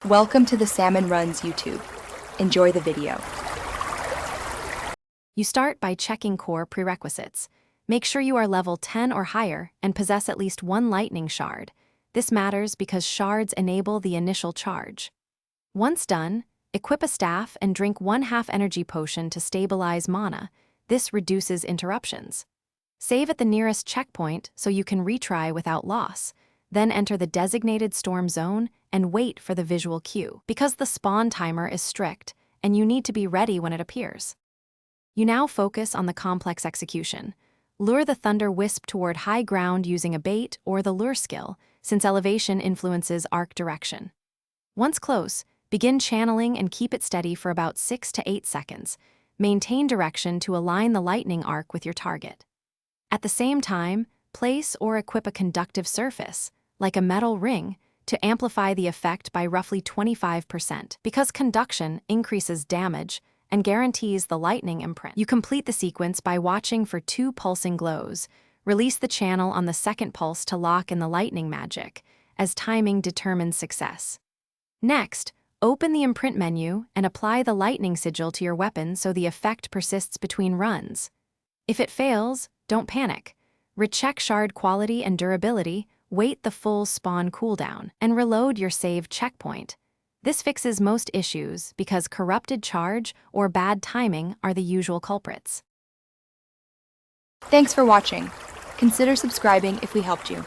Welcome to the Salmon Runs YouTube. Enjoy the video. You start by checking core prerequisites. Make sure you are level 10 or higher and possess at least one lightning shard. This matters because shards enable the initial charge. Once done, equip a staff and drink 1/2 energy potion to stabilize mana. This reduces interruptions. Save at the nearest checkpoint so you can retry without loss. Then enter the designated storm zone and wait for the visual cue, because the spawn timer is strict and you need to be ready when it appears. You now focus on the complex execution. Lure the thunder wisp toward high ground using a bait or the lure skill, since elevation influences arc direction. Once close, begin channeling and keep it steady for about 6 to 8 seconds. Maintain direction to align the lightning arc with your target. At the same time, place or equip a conductive surface, like a metal ring, to amplify the effect by roughly 25%, because conduction increases damage and guarantees the lightning imprint. You complete the sequence by watching for 2 pulsing glows. Release the channel on the second pulse to lock in the lightning magic, as timing determines success. Next, open the imprint menu and apply the lightning sigil to your weapon so the effect persists between runs. If it fails, don't panic. Recheck shard quality and durability, wait the full spawn cooldown, and reload your saved checkpoint. This fixes most issues because corrupted charge or bad timing are the usual culprits. Thanks for watching. Consider subscribing if we helped you.